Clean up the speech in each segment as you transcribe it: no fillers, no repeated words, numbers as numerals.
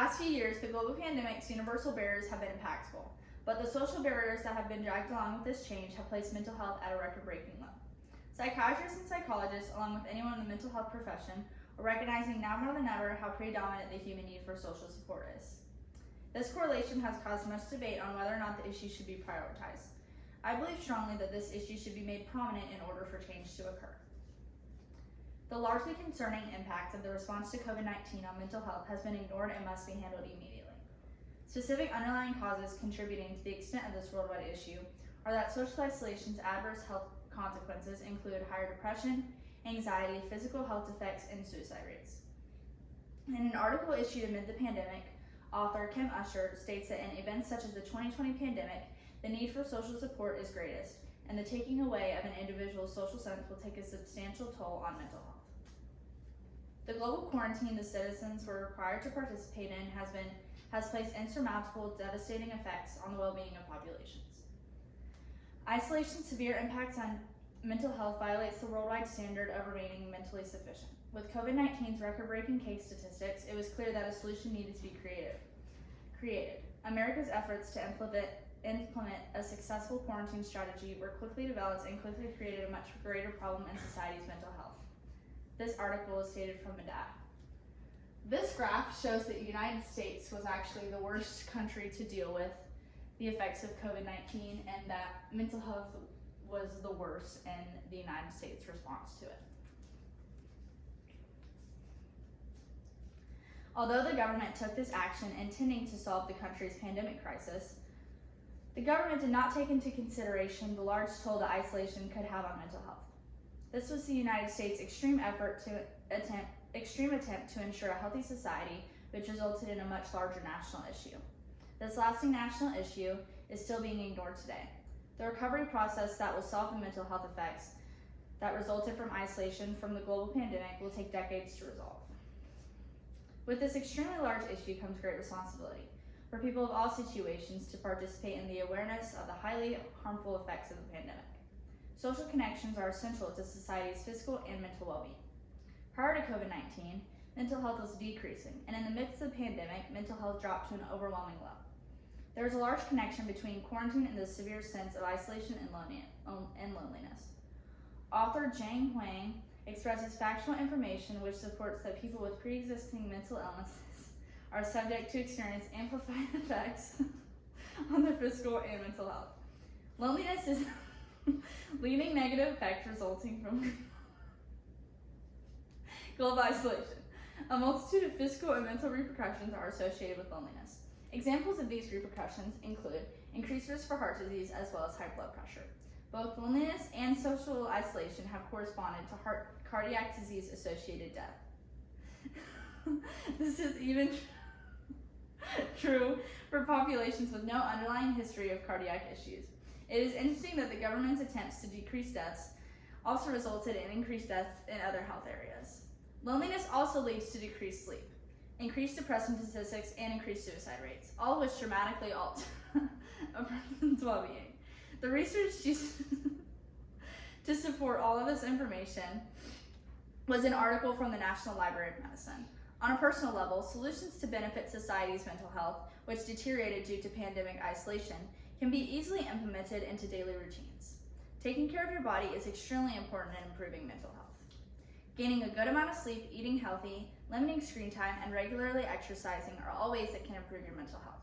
past few years, the global pandemic's universal barriers have been impactful, but the social barriers that have been dragged along with this change have placed mental health at a record-breaking low. Psychiatrists and psychologists, along with anyone in the mental health profession, are recognizing now more than ever how predominant the human need for social support is. This correlation has caused much debate on whether or not the issue should be prioritized. I believe strongly that this issue should be made prominent in order for change to occur. The largely concerning impact of the response to COVID-19 on mental health has been ignored and must be handled immediately. Specific underlying causes contributing to the extent of this worldwide issue are that social isolation's adverse health consequences include higher depression, anxiety, physical health effects, and suicide rates. In an article issued amid the pandemic, author Kim Usher states that in events such as the 2020 pandemic, the need for social support is greatest, and the taking away of an individual's social sense will take a substantial toll on mental health. The global quarantine the citizens were required to participate in has placed insurmountable, devastating effects on the well-being of populations. Isolation's severe impacts on mental health violates the worldwide standard of remaining mentally sufficient. With COVID-19's record-breaking case statistics, it was clear that a solution needed to be created. America's efforts to implement a successful quarantine strategy were quickly developed and quickly created a much greater problem in society's mental health. This article is stated from Medac. This graph shows that the United States was actually the worst country to deal with the effects of COVID-19, and that mental health was the worst in the United States response to it. Although the government took this action intending to solve the country's pandemic crisis, the government did not take into consideration the large toll that isolation could have on mental health. This was the United States' extreme attempt to ensure a healthy society, which resulted in a much larger national issue. This lasting national issue is still being ignored today. The recovery process that will solve the mental health effects that resulted from isolation from the global pandemic will take decades to resolve. With this extremely large issue comes great responsibility for people of all situations to participate in the awareness of the highly harmful effects of the pandemic. Social connections are essential to society's physical and mental well-being. Prior to COVID-19, mental health was decreasing, and in the midst of the pandemic, mental health dropped to an overwhelming low. There is a large connection between quarantine and the severe sense of isolation and loneliness. Author Jiang Huang expresses factual information which supports that people with pre-existing mental illnesses are subject to experience amplified effects on their physical and mental health. Loneliness is leading negative effect resulting from global isolation. A multitude of physical and mental repercussions are associated with loneliness. Examples of these repercussions include increased risk for heart disease as well as high blood pressure. Both loneliness and social isolation have corresponded to cardiac disease associated death. This is even true for populations with no underlying history of cardiac issues. It is interesting that the government's attempts to decrease deaths also resulted in increased deaths in other health areas. Loneliness also leads to decreased sleep, increased depression statistics, and increased suicide rates, all of which dramatically alter a person's well-being. The research to support all of this information was an article from the National Library of Medicine. On a personal level, solutions to benefit society's mental health, which deteriorated due to pandemic isolation, can be easily implemented into daily routines. Taking care of your body is extremely important in improving mental health. Gaining a good amount of sleep, eating healthy, limiting screen time, and regularly exercising are all ways that can improve your mental health.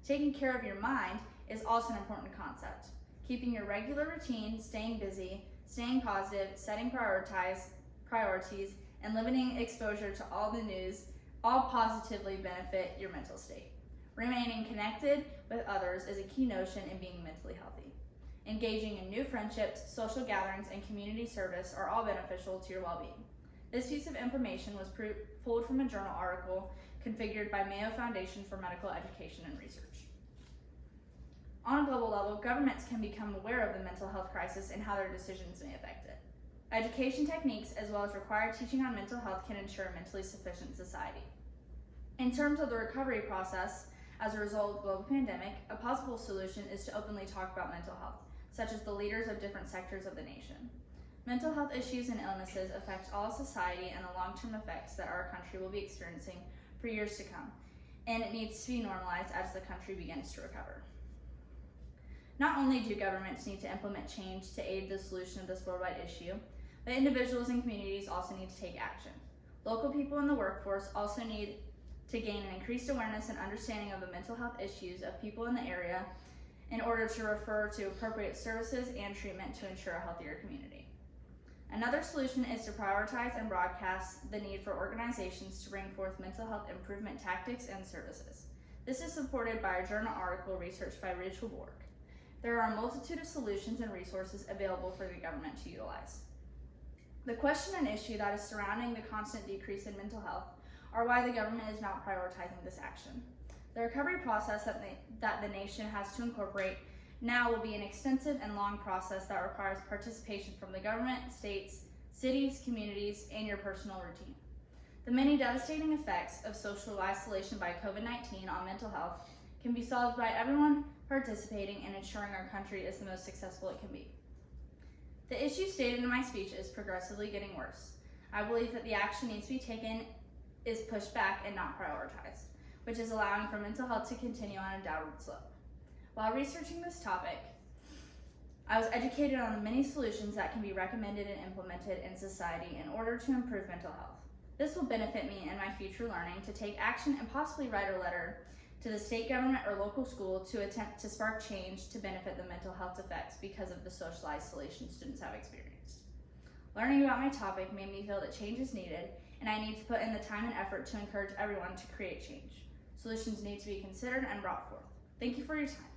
Taking care of your mind is also an important concept. Keeping your regular routine, staying busy, staying positive, setting priorities, and limiting exposure to all the news all positively benefit your mental state. Remaining connected with others is a key notion in being mentally healthy. Engaging in new friendships, social gatherings, and community service are all beneficial to your well-being. This piece of information was pulled from a journal article configured by Mayo Foundation for Medical Education and Research. On a global level, governments can become aware of the mental health crisis and how their decisions may affect it. Education techniques, as well as required teaching on mental health, can ensure a mentally sufficient society. In terms of the recovery process, as a result of the global pandemic, a possible solution is to openly talk about mental health, such as the leaders of different sectors of the nation. Mental health issues and illnesses affect all society and the long-term effects that our country will be experiencing for years to come. and it needs to be normalized as the country begins to recover. Not only do governments need to implement change to aid the solution of this worldwide issue, but individuals and communities also need to take action. Local people in the workforce also need to gain an increased awareness and understanding of the mental health issues of people in the area in order to refer to appropriate services and treatment to ensure a healthier community. Another solution is to prioritize and broadcast the need for organizations to bring forth mental health improvement tactics and services. This is supported by a journal article researched by Rachel Borg. There are a multitude of solutions and resources available for the government to utilize. The question and issue that is surrounding the constant decrease in mental health are why the government is not prioritizing this action. The recovery process that the nation has to incorporate now will be an extensive and long process that requires participation from the government, states, cities, communities, and your personal routine. The many devastating effects of social isolation by COVID-19 on mental health can be solved by everyone participating and ensuring our country is the most successful it can be. The issue stated in my speech is progressively getting worse. I believe that the action needs to be taken is pushed back and not prioritized, which is allowing for mental health to continue on a downward slope. While researching this topic, I was educated on the many solutions that can be recommended and implemented in society in order to improve mental health. This will benefit me in my future learning to take action and possibly write a letter to the state government or local school to attempt to spark change to benefit the mental health effects because of the social isolation students have experienced. Learning about my topic made me feel that change is needed, and I need to put in the time and effort to encourage everyone to create change. Solutions need to be considered and brought forth. Thank you for your time.